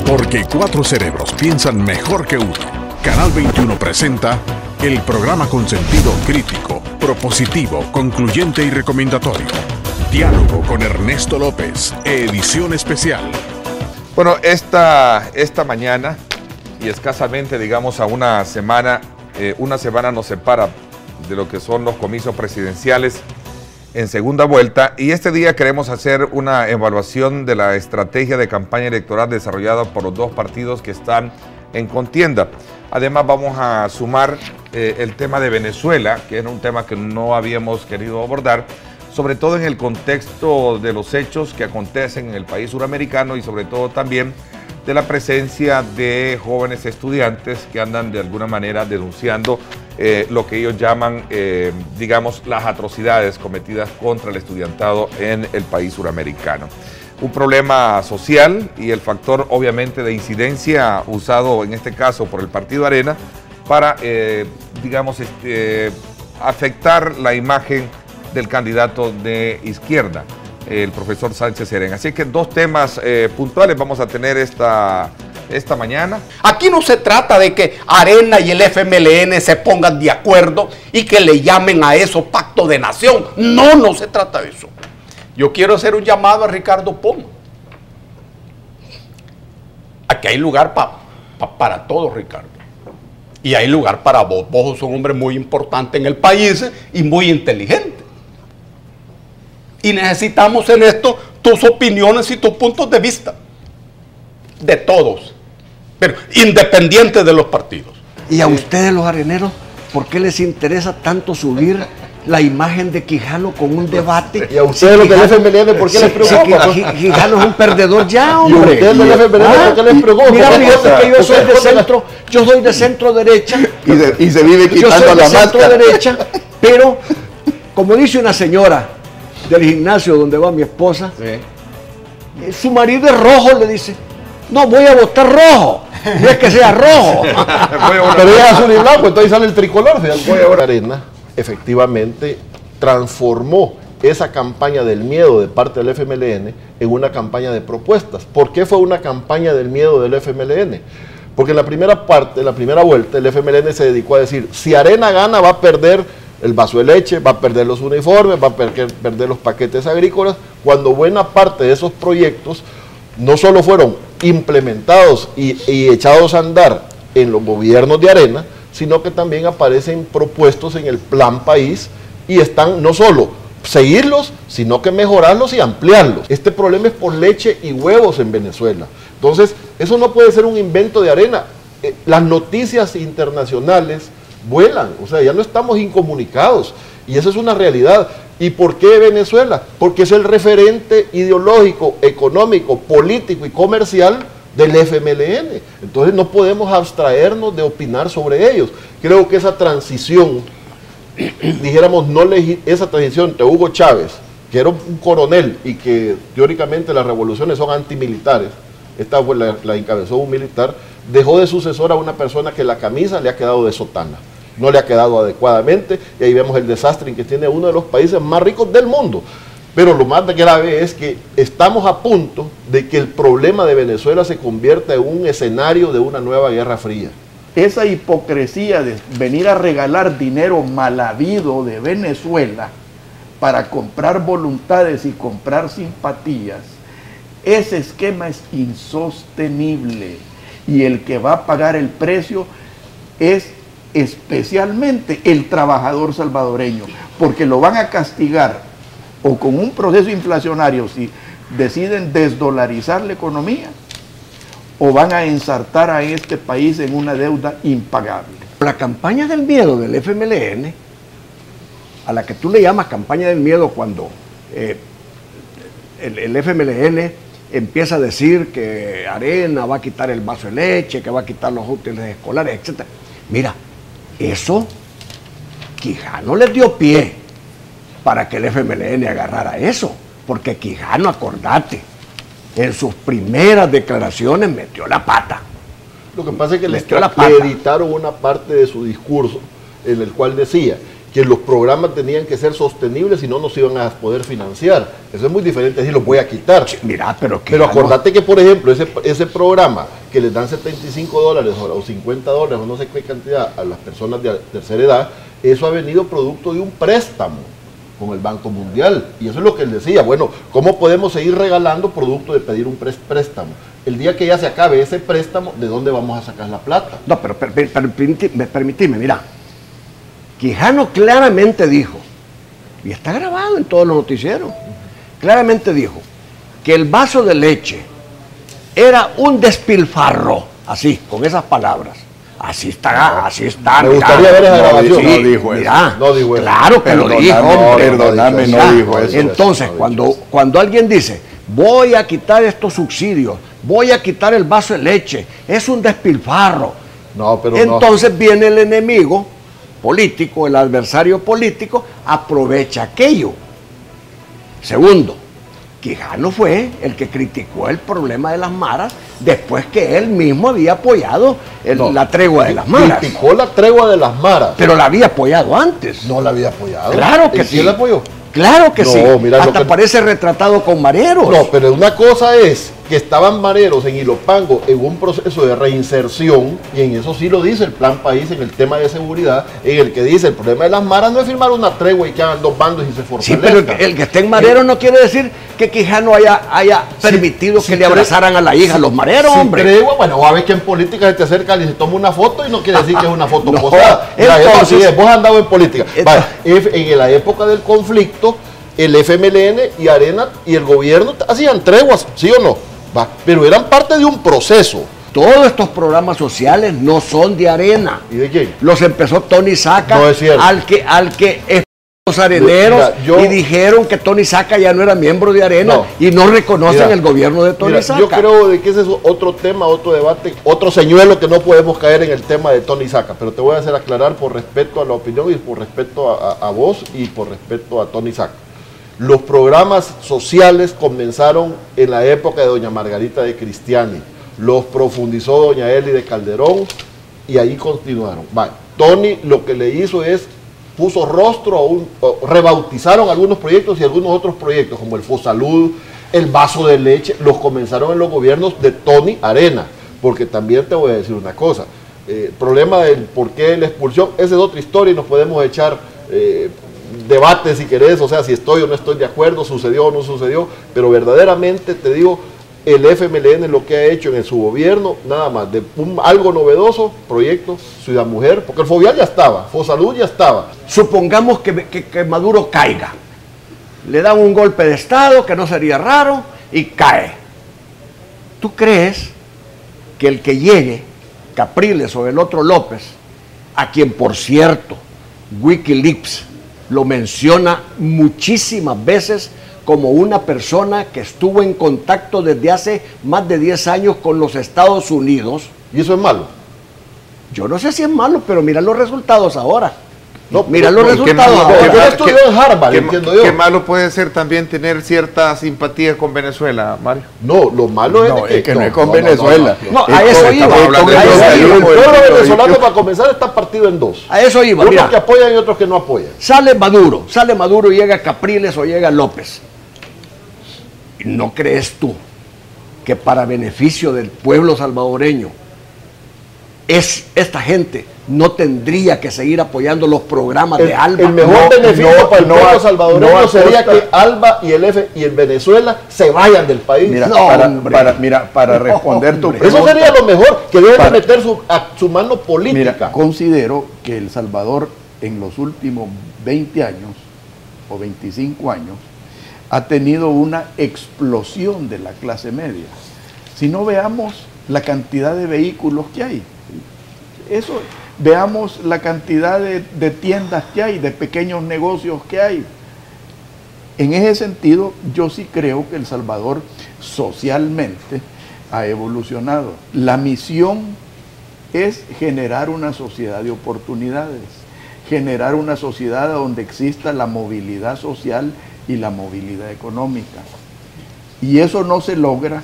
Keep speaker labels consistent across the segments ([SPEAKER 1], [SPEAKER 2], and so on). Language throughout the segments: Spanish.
[SPEAKER 1] Porque cuatro cerebros piensan mejor que uno. Canal 21 presenta el programa con sentido crítico, propositivo, concluyente y recomendatorio. Diálogo con Ernesto López, edición especial.
[SPEAKER 2] Bueno, esta mañana, y escasamente digamos a una semana nos separa de lo que son los comicios presidenciales en segunda vuelta, y este día queremos hacer una evaluación de la estrategia de campaña electoral desarrollada por los dos partidos que están en contienda. Además vamos a sumar el tema de Venezuela, que era un tema que no habíamos querido abordar, sobre todo en el contexto de los hechos que acontecen en el país suramericano y sobre todo también de la presencia de jóvenes estudiantes que andan de alguna manera denunciando lo que ellos llaman, digamos, las atrocidades cometidas contra el estudiantado en el país suramericano. Un problema social y el factor obviamente de incidencia usado en este caso por el Partido Arena para, digamos, afectar la imagen del candidato de izquierda, el profesor Sánchez Serén. Así que dos temas puntuales vamos a tener esta mañana.
[SPEAKER 3] Aquí no se trata de que Arena y el FMLN se pongan de acuerdo y que le llamen a eso pacto de nación. No se trata de eso. Yo quiero hacer un llamado a Ricardo Pons. Aquí hay lugar para todos, Ricardo. Y hay lugar para vos. Vos sos un hombre muy importante en el país y muy inteligente. Y necesitamos en esto tus opiniones y tus puntos de vista. De todos. Pero independientes de los partidos.
[SPEAKER 4] ¿Y a ustedes los areneros, por qué les interesa tanto subir la imagen de Quijano con un debate?
[SPEAKER 5] ¿Y a ustedes los del FMLN por qué les preocupa?
[SPEAKER 4] Quijano es un perdedor ya, hombre.
[SPEAKER 5] ¿Y a ustedes del FMLN por qué les preocupa?
[SPEAKER 4] Mira, fíjate que yo soy de centro, derecha.
[SPEAKER 5] Y se vive quitando la máscara.
[SPEAKER 4] Yo soy de centro derecha, pero como dice una señora del gimnasio donde va mi esposa, sí, su marido es rojo, le dice, no, voy a votar rojo, no es que sea rojo.
[SPEAKER 5] Pero ella es azul y blanco, entonces sale el tricolor. Arena efectivamente transformó esa campaña del miedo de parte del FMLN en una campaña de propuestas. ¿Por qué fue una campaña del miedo del FMLN? Porque en la primera parte, en la primera vuelta, el FMLN se dedicó a decir, si Arena gana va a perder el vaso de leche, va a perder los uniformes, va a perder los paquetes agrícolas, cuando buena parte de esos proyectos no solo fueron implementados y echados a andar en los gobiernos de Arena, sino que también aparecen propuestos en el Plan País y están no solo seguirlos, sino que mejorarlos y ampliarlos. Este problema es por leche y huevos en Venezuela. Entonces, eso no puede ser un invento de Arena. Las noticias internacionales vuelan, o sea, ya no estamos incomunicados y eso es una realidad. ¿Y por qué Venezuela? Porque es el referente ideológico, económico, político y comercial del FMLN. Entonces no podemos abstraernos de opinar sobre ellos. Creo que esa transición, dijéramos, esa transición de Hugo Chávez, que era un coronel y que teóricamente las revoluciones son antimilitares, esta fue la encabezó un militar, dejó de sucesor a una persona que la camisa le ha quedado de sotana, no le ha quedado adecuadamente, y ahí vemos el desastre en que tiene uno de los países más ricos del mundo. Pero lo más grave es que estamos a punto de que el problema de Venezuela se convierta en un escenario de una nueva guerra fría.
[SPEAKER 6] Esa hipocresía de venir a regalar dinero mal habido de Venezuela para comprar voluntades y comprar simpatías, ese esquema es insostenible y el que va a pagar el precio es especialmente el trabajador salvadoreño, porque lo van a castigar o con un proceso inflacionario si deciden desdolarizar la economía, o van a ensartar a este país en una deuda impagable.
[SPEAKER 4] La campaña del miedo del FMLN, a la que tú le llamas campaña del miedo cuando el FMLN empieza a decir que Arena va a quitar el vaso de leche, que va a quitar los útiles escolares, etc. Mira, eso Quijano les dio pie para que el FMLN agarrara eso, porque Quijano, acordate, en sus primeras declaraciones metió la pata.
[SPEAKER 5] Lo que pasa es que le editaron una parte de su discurso en el cual decía que los programas tenían que ser sostenibles y no nos iban a poder financiar. Eso es muy diferente, decir, los voy a quitar.
[SPEAKER 4] Mira, pero
[SPEAKER 5] acordate que, por ejemplo, ese programa que les dan $75 o $50 o no sé qué cantidad a las personas de tercera edad, eso ha venido producto de un préstamo con el Banco Mundial. Y eso es lo que él decía, bueno, ¿cómo podemos seguir regalando producto de pedir un préstamo? El día que ya se acabe ese préstamo, ¿de dónde vamos a sacar la plata?
[SPEAKER 4] No, pero permitime, mira. Quijano claramente dijo, y está grabado en todos los noticieros, claramente dijo que el vaso de leche era un despilfarro, así, con esas palabras. Así está.
[SPEAKER 5] Me gustaría ver esa grabación.
[SPEAKER 6] No dijo eso.
[SPEAKER 4] No dijo eso. Claro que lo dijo, hombre.
[SPEAKER 6] Perdóname, no dijo eso.
[SPEAKER 4] Entonces, cuando alguien dice, voy a quitar estos subsidios, voy a quitar el vaso de leche, es un despilfarro.
[SPEAKER 5] No, pero
[SPEAKER 4] entonces viene el enemigo político, el adversario político, aprovecha aquello. Segundo, Quijano fue el que criticó el problema de las maras después que él mismo había apoyado la tregua de las maras.
[SPEAKER 5] Criticó la tregua de las maras.
[SPEAKER 4] Pero la había apoyado antes.
[SPEAKER 5] No la había apoyado.
[SPEAKER 4] Claro que sí.
[SPEAKER 5] ¿Quién la apoyó?
[SPEAKER 4] Claro que sí.
[SPEAKER 5] Mira,
[SPEAKER 4] hasta parece retratado con mareros.
[SPEAKER 5] No, pero una cosa es que estaban mareros en Ilopango en un proceso de reinserción, y en eso sí lo dice el Plan País en el tema de seguridad, en el que dice el problema de las maras no es firmar una tregua y que hagan dos bandos y se fortalezcan.
[SPEAKER 4] Sí, pero el que esté en marero no quiere decir que Quijano haya permitido que le abrazaran a la hija los mareros, hombre.
[SPEAKER 5] Tregua, bueno, a ver que en política se te acerca y se toma una foto y no quiere decir que es una foto
[SPEAKER 4] No,
[SPEAKER 5] posada.
[SPEAKER 4] entonces,
[SPEAKER 5] vos has andado en política. Vale, en la época del conflicto, el FMLN y Arena y el gobierno hacían treguas, ¿sí o no? Pero eran parte de un proceso.
[SPEAKER 4] Todos estos programas sociales no son de Arena.
[SPEAKER 5] ¿Y de quién?
[SPEAKER 4] Los empezó Tony Saca,
[SPEAKER 5] No es cierto.
[SPEAKER 4] al que los areneros, y dijeron que Tony Saca ya no era miembro de Arena y no reconocen el gobierno de Tony Saca.
[SPEAKER 5] Yo creo de que ese es otro tema, otro debate, otro señuelo que no podemos caer en el tema de Tony Saca, pero te voy a hacer aclarar por respeto a la opinión y por respeto a vos y por respeto a Tony Saca. Los programas sociales comenzaron en la época de doña Margarita de Cristiani, los profundizó doña Eli de Calderón y ahí continuaron. Tony lo que le hizo es, puso rostro rebautizaron algunos proyectos y algunos otros proyectos, como el Fosalud, el vaso de leche, los comenzaron en los gobiernos de Tony Arena, porque también te voy a decir una cosa, el problema del por qué la expulsión, esa es otra historia y nos podemos echar debate si querés, o sea, si estoy o no estoy de acuerdo, sucedió o no sucedió, pero verdaderamente te digo, el FMLN lo que ha hecho en su gobierno, nada más, de algo novedoso, proyecto Ciudad Mujer, porque el Fovial ya estaba, Fosalud ya estaba.
[SPEAKER 4] Supongamos que Maduro caiga, le dan un golpe de Estado, que no sería raro, y cae. ¿Tú crees que el que llegue, Capriles o el otro López, a quien por cierto, Wikileaks lo menciona muchísimas veces como una persona que estuvo en contacto desde hace más de 10 años con los Estados Unidos?
[SPEAKER 5] ¿Y eso es malo?
[SPEAKER 4] Yo no sé si es malo, pero mira los resultados ahora.
[SPEAKER 5] No,
[SPEAKER 4] mira los resultados ahora.
[SPEAKER 5] Yo estudié en Harvard, entiendo yo.
[SPEAKER 2] ¿Qué malo puede ser también tener cierta simpatía con Venezuela, Mario?
[SPEAKER 5] No, lo malo es
[SPEAKER 6] que no es con Venezuela.
[SPEAKER 4] No, a eso iba.
[SPEAKER 5] El pueblo venezolano para comenzar está partido en dos.
[SPEAKER 4] A eso iba.
[SPEAKER 5] Unos que apoyan y otros que no apoyan.
[SPEAKER 4] Sale Maduro y llega Capriles o llega López. ¿No crees tú que para beneficio del pueblo salvadoreño esta gente no tendría que seguir apoyando los programas de ALBA?
[SPEAKER 5] El mejor beneficio para el pueblo salvadoreño sería que ALBA y el Venezuela se vayan del país.
[SPEAKER 6] Mira, para responder tu pregunta,
[SPEAKER 5] eso sería lo mejor, que deben meter su mano política.
[SPEAKER 6] Mira, considero que El Salvador en los últimos 20 años o 25 años ha tenido una explosión de la clase media. Si no, veamos la cantidad de vehículos que hay. Veamos la cantidad de tiendas que hay, de pequeños negocios que hay. En ese sentido, yo sí creo que El Salvador socialmente ha evolucionado. La misión es generar una sociedad de oportunidades, generar una sociedad donde exista la movilidad social y la movilidad económica. Y eso no se logra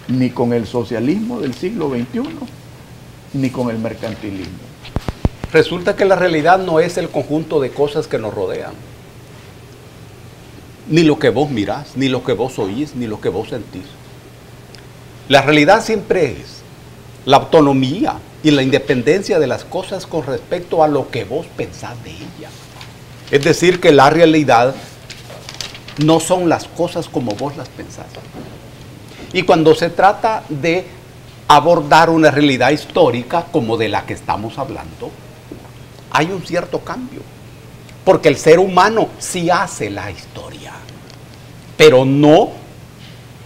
[SPEAKER 6] ni con el socialismo del siglo XXI, ni con el mercantilismo.
[SPEAKER 3] Resulta que la realidad no es el conjunto de cosas que nos rodean. Ni lo que vos mirás, ni lo que vos oís, ni lo que vos sentís. La realidad siempre es la autonomía y la independencia de las cosas con respecto a lo que vos pensás de ellas. Es decir, que la realidad no son las cosas como vos las pensás. Y cuando se trata de abordar una realidad histórica como de la que estamos hablando, hay un cierto cambio. Porque el ser humano sí hace la historia, pero no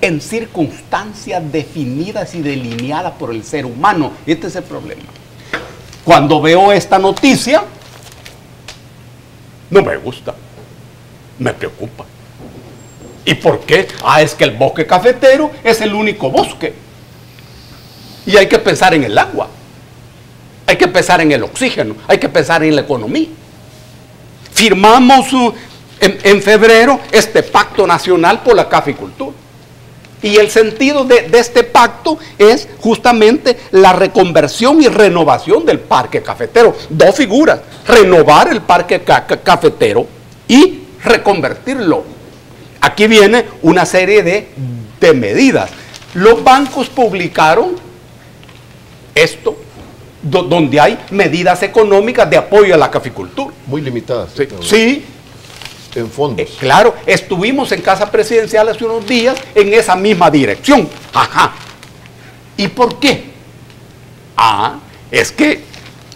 [SPEAKER 3] en circunstancias definidas y delineadas por el ser humano. Este es el problema. Cuando veo esta noticia, no me gusta, me preocupa. ¿Y por qué? Es que el bosque cafetero es el único bosque. Y hay que pensar en el agua, hay que pensar en el oxígeno, hay que pensar en la economía. Firmamos en febrero este pacto nacional por la caficultura. Y el sentido de este pacto es justamente la reconversión y renovación del parque cafetero. Dos figuras: renovar el parque cafetero y reconvertirlo. Aquí viene una serie de medidas. Los bancos publicaron esto, donde hay medidas económicas de apoyo a la caficultura.
[SPEAKER 5] Muy limitadas.
[SPEAKER 3] Sí.
[SPEAKER 5] En fondos.
[SPEAKER 3] Claro, estuvimos en Casa Presidencial hace unos días en esa misma dirección. Ajá. ¿Y por qué? Es que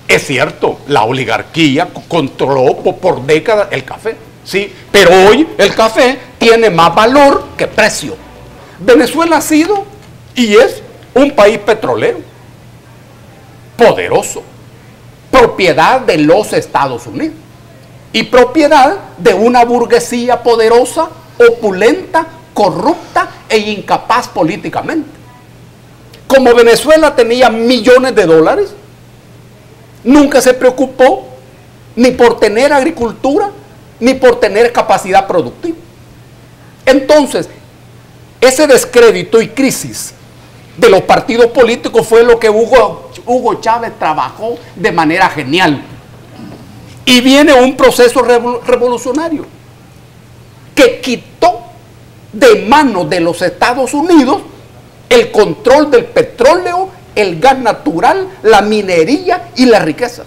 [SPEAKER 3] es cierto, la oligarquía controló por décadas el café. Sí, pero hoy el café tiene más valor que precio. Venezuela ha sido y es un país petrolero, poderoso, propiedad de los Estados Unidos y propiedad de una burguesía poderosa, opulenta, corrupta e incapaz políticamente. Como Venezuela tenía millones de dólares, nunca se preocupó ni por tener agricultura, ni por tener capacidad productiva. Entonces, ese descrédito y crisis de los partidos políticos fue lo que Hugo Chávez trabajó de manera genial. Y viene un proceso revolucionario que quitó de manos de los Estados Unidos el control del petróleo, el gas natural, la minería y la riqueza.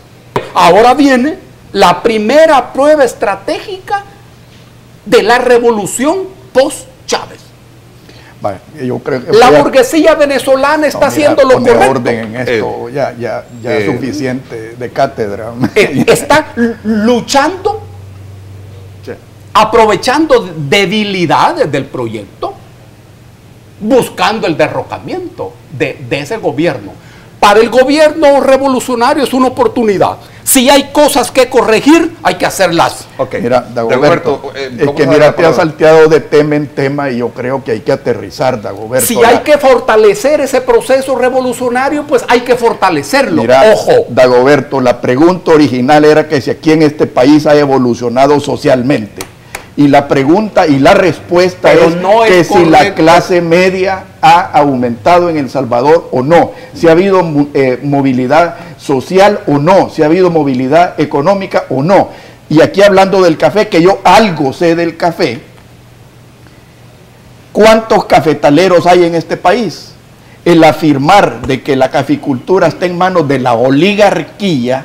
[SPEAKER 3] Ahora viene la primera prueba estratégica de la revolución post-Chávez.
[SPEAKER 6] Vale, yo creo que
[SPEAKER 3] la burguesía venezolana está haciendo lo correcto.
[SPEAKER 6] Orden en esto, ya es suficiente de cátedra.
[SPEAKER 3] Está luchando,
[SPEAKER 6] Sí.
[SPEAKER 3] aprovechando debilidades del proyecto, buscando el derrocamiento de ese gobierno. Para el gobierno revolucionario es una oportunidad. Si hay cosas que corregir, hay que hacerlas.
[SPEAKER 2] Ok.
[SPEAKER 6] Mira, Dagoberto, es que mira, te has salteado de tema en tema y yo creo que hay que aterrizar, Dagoberto.
[SPEAKER 3] Si hay que fortalecer ese proceso revolucionario, pues hay que fortalecerlo.
[SPEAKER 6] Mira,
[SPEAKER 3] ojo.
[SPEAKER 6] Dagoberto, la pregunta original era que si aquí en este país ha evolucionado socialmente. Y la pregunta y la respuesta
[SPEAKER 3] Pero
[SPEAKER 6] es
[SPEAKER 3] no
[SPEAKER 6] que
[SPEAKER 3] es
[SPEAKER 6] si la
[SPEAKER 3] correcto.
[SPEAKER 6] clase media ha aumentado en El Salvador o no, si ha habido movilidad social o no, si ha habido movilidad económica o no. Y aquí hablando del café, que yo algo sé del café, ¿cuántos cafetaleros hay en este país? El afirmar de que la caficultura está en manos de la oligarquía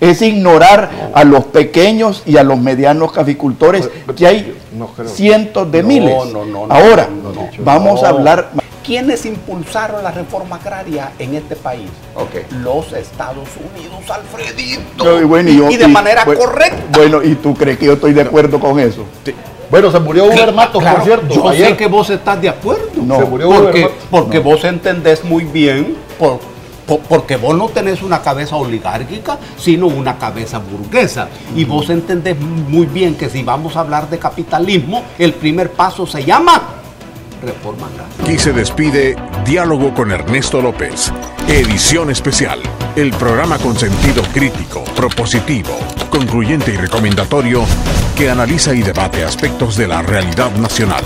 [SPEAKER 6] es ignorar a los pequeños y a los medianos caficultores, que hay cientos de miles. Ahora, vamos a hablar...
[SPEAKER 3] ¿Quiénes impulsaron la reforma agraria en este país?
[SPEAKER 2] Ok.
[SPEAKER 3] Los Estados Unidos, Alfredito.
[SPEAKER 6] Y
[SPEAKER 3] de manera correcta.
[SPEAKER 6] Bueno, ¿y tú crees que yo estoy de acuerdo con eso?
[SPEAKER 5] Bueno, se murió Uber Matos,
[SPEAKER 3] Claro,
[SPEAKER 5] por cierto.
[SPEAKER 3] yo
[SPEAKER 5] ayer.
[SPEAKER 3] sé que vos estás de acuerdo.
[SPEAKER 6] No.
[SPEAKER 5] Se murió Uber Matos.
[SPEAKER 3] Porque vos entendés muy bien, porque vos no tenés una cabeza oligárquica, sino una cabeza burguesa. Y vos entendés muy bien que si vamos a hablar de capitalismo, el primer paso se llama reforma agraria.
[SPEAKER 1] Aquí se despide Diálogo con Ernesto López, edición especial, el programa con sentido crítico, propositivo, concluyente y recomendatorio que analiza y debate aspectos de la realidad nacional.